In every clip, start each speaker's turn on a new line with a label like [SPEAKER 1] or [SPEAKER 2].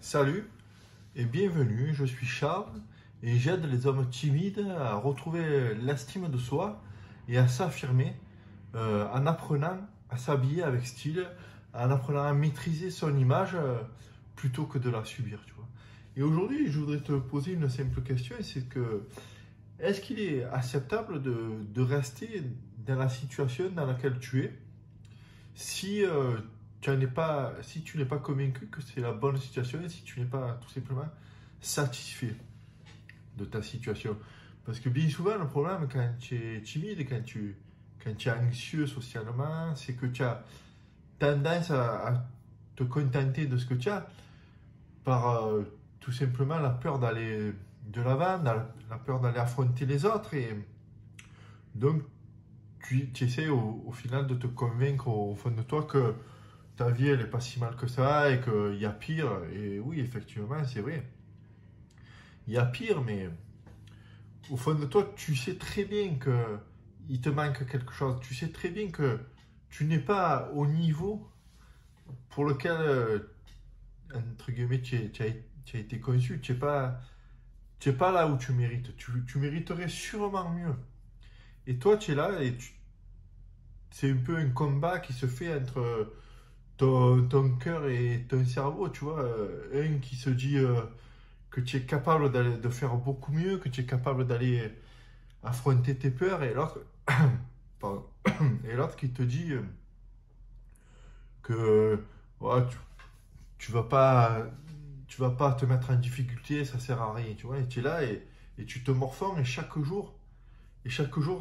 [SPEAKER 1] Salut et bienvenue, je suis Charles et j'aide les hommes timides à retrouver l'estime de soi et à s'affirmer en apprenant à s'habiller avec style, en apprenant à maîtriser son image plutôt que de la subir, tu vois. Et aujourd'hui, je voudrais te poser une simple question, c'est que est-ce qu'il est acceptable de rester dans la situation dans laquelle tu es si si tu n'es pas convaincu que c'est la bonne situation et si tu n'es pas tout simplement satisfait de ta situation. Parce que bien souvent, le problème quand tu es timide, quand tu es anxieux socialement, c'est que tu as tendance à te contenter de ce que tu as par tout simplement la peur d'aller de l'avant, la peur d'aller affronter les autres. Et donc, tu essaies au final de te convaincre au fond de toi que ta vie elle est pas si mal que ça et qu'il y a pire. Et oui, effectivement, c'est vrai. Il y a pire, mais au fond de toi, tu sais très bien que il te manque quelque chose. Tu sais très bien que tu n'es pas au niveau pour lequel, entre guillemets, tu as été conçu. Tu es pas là où tu mérites. Tu mériterais sûrement mieux. Et toi, tu es là et c'est un peu un combat qui se fait entre ton cœur et ton cerveau, tu vois. Un qui se dit que tu es capable de faire beaucoup mieux, que tu es capable d'aller affronter tes peurs, et l'autre, pardon, et l'autre qui te dit que ouais, tu vas pas te mettre en difficulté, ça sert à rien, tu vois. Et tu es là et tu te morfonds et chaque jour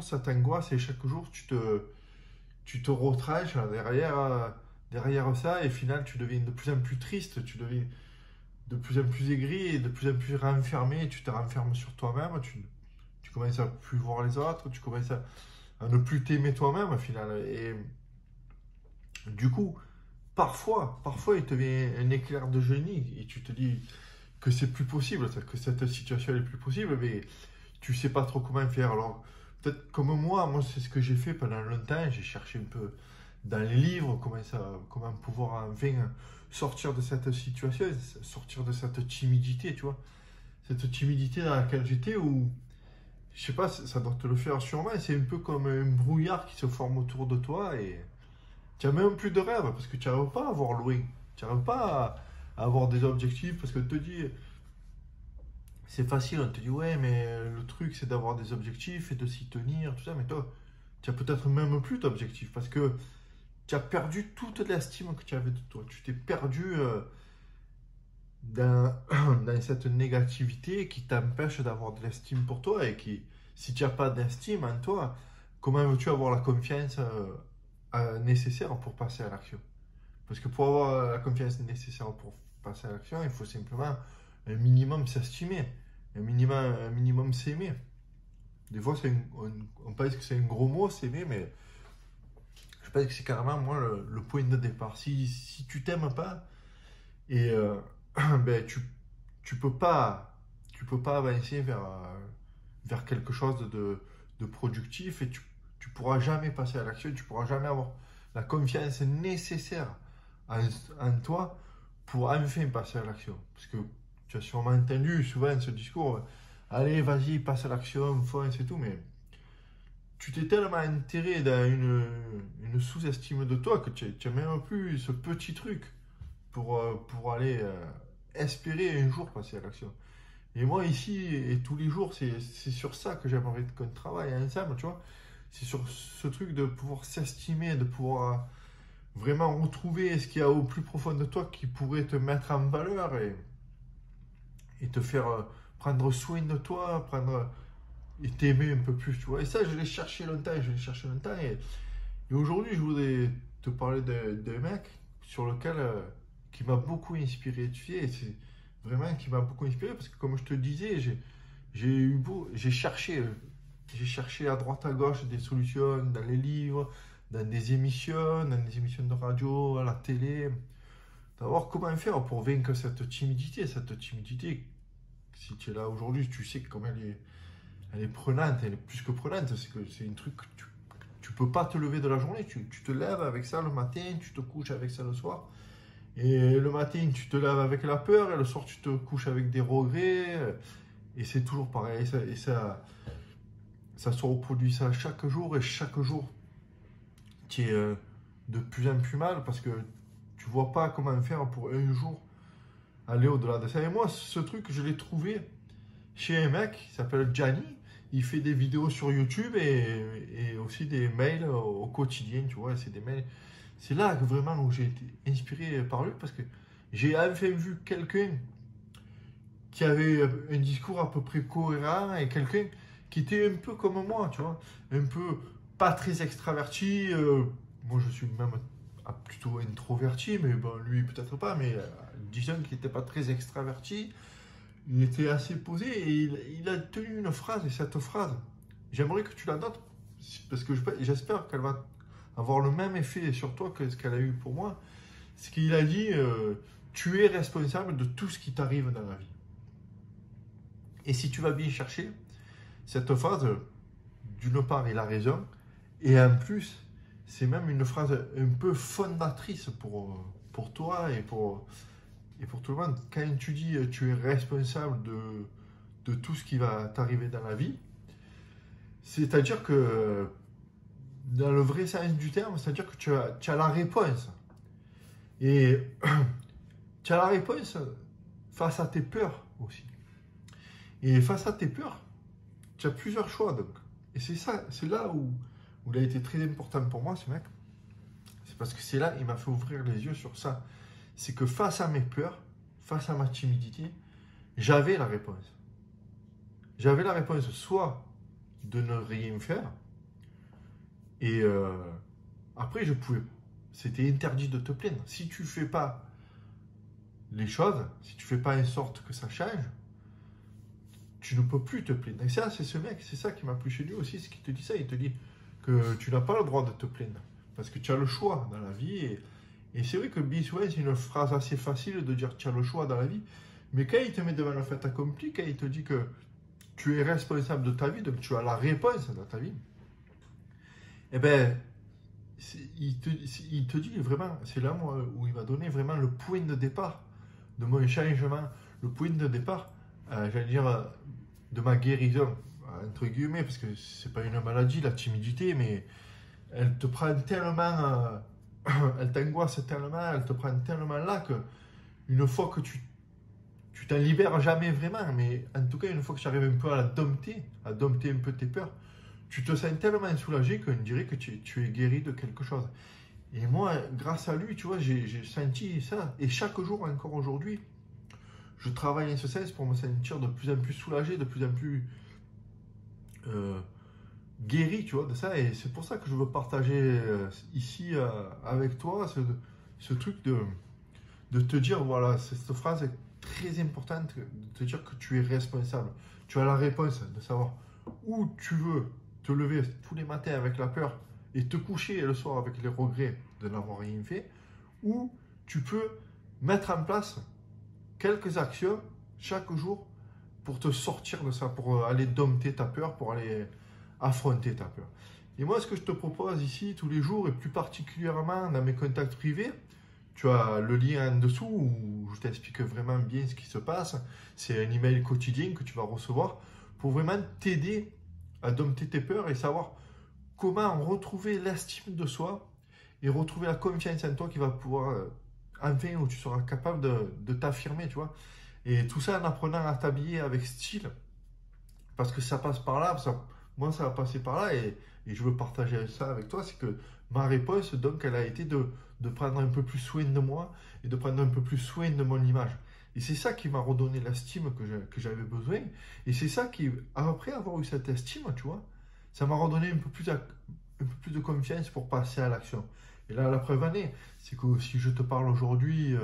[SPEAKER 1] ça t'angoisse et chaque jour tu te retranches derrière ça et au final tu deviens de plus en plus triste, tu deviens de plus en plus aigri et de plus en plus renfermé, tu te renfermes sur toi-même, tu commences à plus voir les autres, tu commences à ne plus t'aimer toi-même au final. Et du coup, parfois il te vient un éclair de génie et tu te dis que c'est plus possible, que cette situation est plus possible, mais tu sais pas trop comment faire. Alors, peut-être comme moi c'est ce que j'ai fait pendant longtemps, j'ai cherché un peu dans les livres comment pouvoir enfin sortir de cette situation, sortir de cette timidité, tu vois. Cette timidité dans laquelle j'étais où, je sais pas, ça doit te le faire sûrement, c'est un peu comme un brouillard qui se forme autour de toi et tu n'as même plus de rêve parce que tu n'arrives pas à voir loin. Tu n'arrives pas à avoir des objectifs parce que te dis, c'est facile, on te dit ouais, mais le truc c'est d'avoir des objectifs et de s'y tenir, tout ça, mais toi, tu as peut-être même plus d'objectifs parce que tu as perdu toute l'estime que tu avais de toi. Tu t'es perdu dans, dans cette négativité qui t'empêche d'avoir de l'estime pour toi et qui, si tu n'as pas d'estime en toi, comment veux-tu avoir la confiance nécessaire pour passer à l'action? Parce que pour avoir la confiance nécessaire pour passer à l'action, il faut simplement un minimum s'estimer, un minimum s'aimer. Des fois, on pense que c'est un gros mot, s'aimer, mais je pense que c'est carrément, moi, le point de départ. Si tu t'aimes pas, et ben, tu peux pas avancer vers quelque chose de productif et tu pourras jamais passer à l'action, tu pourras jamais avoir la confiance nécessaire en, en toi pour enfin passer à l'action. Parce que tu as sûrement entendu souvent ce discours, allez, vas-y, passe à l'action, fonce et tout, mais tu t'es tellement enterré dans une sous-estime de toi que tu n'as même plus ce petit truc pour aller espérer un jour passer à l'action. Et moi, ici, et tous les jours, c'est sur ça que j'aimerais qu'on travaille ensemble, tu vois. C'est sur ce truc de pouvoir s'estimer, de pouvoir vraiment retrouver ce qu'il y a au plus profond de toi qui pourrait te mettre en valeur et te faire prendre soin de toi, et t'aimer un peu plus, tu vois. Et ça, je l'ai cherché longtemps. Et aujourd'hui, je voudrais te parler d'un mec sur lequel, qui m'a beaucoup inspiré, tu sais, et c'est vraiment qui m'a beaucoup inspiré parce que comme je te disais, j'ai cherché à droite à gauche des solutions dans les livres, dans des émissions de radio, à la télé, d'avoir comment faire pour vaincre cette timidité. Si tu es là aujourd'hui, tu sais comment elle est prenante, elle est plus que prenante, c'est que c'est un truc que tu peux pas te lever de la journée, tu te lèves avec ça le matin, tu te couches avec ça le soir, Et le matin, tu te lèves avec la peur, et le soir, tu te couches avec des regrets. Et c'est toujours pareil. Ça se reproduit ça chaque jour, et chaque jour, tu es de plus en plus mal parce que tu vois pas comment faire pour un jour aller au-delà de ça. Et moi, ce truc, je l'ai trouvé chez un mec qui s'appelle Gianni. Il fait des vidéos sur YouTube et aussi des mails au quotidien, tu vois. C'est des mails. C'est là que vraiment où j'ai été inspiré par lui parce que j'ai enfin vu quelqu'un qui avait un discours à peu près cohérent et quelqu'un qui était un peu comme moi, tu vois. Un peu pas très extraverti. Moi, je suis même plutôt introverti, mais bon, lui peut-être pas, mais disons qu'il n'était pas très extraverti. Il était assez posé et il a tenu une phrase, et cette phrase, j'aimerais que tu la notes parce que j'espère qu'elle va avoir le même effet sur toi que ce qu'elle a eu pour moi. C'est qu'il a dit tu es responsable de tout ce qui t'arrive dans la vie. Et si tu vas bien chercher, cette phrase, d'une part, il a raison, et en plus, c'est même une phrase un peu fondatrice pour toi et pour tout le monde. Quand tu dis tu es responsable de tout ce qui va t'arriver dans la vie, c'est-à-dire que dans le vrai sens du terme, c'est-à-dire que tu as la réponse. Et tu as la réponse face à tes peurs aussi. Et face à tes peurs, tu as plusieurs choix. Donc. Et c'est là où il a été très important pour moi, ce mec. C'est parce que c'est là, il m'a fait ouvrir les yeux sur ça. C'est que face à mes peurs, face à ma timidité, j'avais la réponse. J'avais la réponse soit de ne rien faire, et après je pouvais. C'était interdit de te plaindre. Si tu fais pas les choses, si tu fais pas en sorte que ça change, tu ne peux plus te plaindre. Et ça, c'est ce mec, c'est ça qui m'a plu chez lui aussi, c'est qu'il te dit ça. Il te dit que tu n'as pas le droit de te plaindre. Parce que tu as le choix dans la vie. Et c'est vrai que bien souvent, c'est une phrase assez facile de dire tu as le choix dans la vie. Mais quand il te met devant le fait accompli, quand il te dit que tu es responsable de ta vie, donc tu as la réponse dans ta vie, eh bien, il te dit vraiment, c'est là moi, où il m'a donné vraiment le point de départ de mon changement, le point de départ, j'allais dire, de ma guérison, entre guillemets, parce que c'est pas une maladie, la timidité, mais elle te prend tellement, elle t'angoisse tellement, elle te prend tellement là que une fois que tu t'en libères jamais vraiment, mais en tout cas, une fois que tu arrives un peu à dompter un peu tes peurs, tu te sens tellement soulagé qu'on dirait que tu es guéri de quelque chose. Et moi, grâce à lui, tu vois, j'ai senti ça. Et chaque jour, encore aujourd'hui, je travaille en ce sens pour me sentir de plus en plus soulagé, de plus en plus guéri, tu vois, de ça. Et c'est pour ça que je veux partager ici avec toi ce truc de te dire, voilà, cette phrase est très importante, de te dire que tu es responsable. Tu as la réponse de savoir où tu veux te lever tous les matins avec la peur et te coucher le soir avec les regrets de n'avoir rien fait, ou tu peux mettre en place quelques actions chaque jour pour te sortir de ça, pour aller dompter ta peur, pour aller affronter ta peur. Et moi, ce que je te propose ici tous les jours, et plus particulièrement dans mes contacts privés, tu as le lien en dessous où je t'explique vraiment bien ce qui se passe. C'est un email quotidien que tu vas recevoir pour vraiment t'aider à dompter tes peurs et savoir comment retrouver l'estime de soi et retrouver la confiance en toi qui va pouvoir, enfin, où tu seras capable de t'affirmer, tu vois. Et tout ça en apprenant à t'habiller avec style, parce que ça passe par là, moi ça va passer par là, et je veux partager ça avec toi, c'est que ma réponse, donc, elle a été de prendre un peu plus soin de moi, et de prendre un peu plus soin de mon image. Et c'est ça qui m'a redonné l'estime que j'avais besoin, et c'est ça qui, après avoir eu cette estime, tu vois, ça m'a redonné un peu plus de confiance pour passer à l'action. Et là, la preuve en est, c'est que si je te parle aujourd'hui,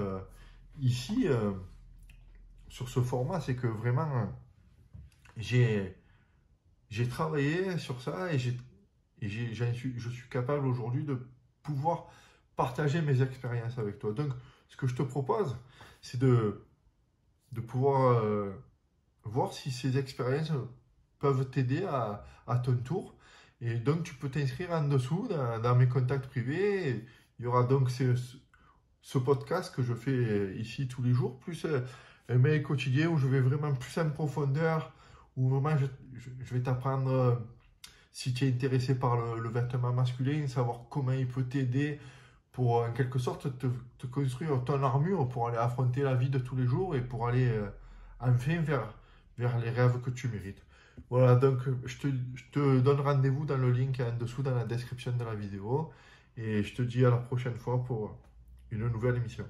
[SPEAKER 1] ici, sur ce format, c'est que vraiment, j'ai travaillé sur ça et je suis capable aujourd'hui de pouvoir partager mes expériences avec toi. Donc, ce que je te propose, c'est de pouvoir voir si ces expériences peuvent t'aider à ton tour. Et donc, tu peux t'inscrire en dessous dans mes contacts privés. Il y aura donc ce podcast que je fais ici tous les jours, plus un mail quotidien où je vais vraiment plus en profondeur, où vraiment je vais t'apprendre si tu es intéressé par le vêtement masculin, savoir comment il peut t'aider pour en quelque sorte te construire ton armure pour aller affronter la vie de tous les jours et pour aller enfin vers les rêves que tu mérites. Voilà, donc je te donne rendez-vous dans le link en dessous dans la description de la vidéo et je te dis à la prochaine fois pour une nouvelle émission.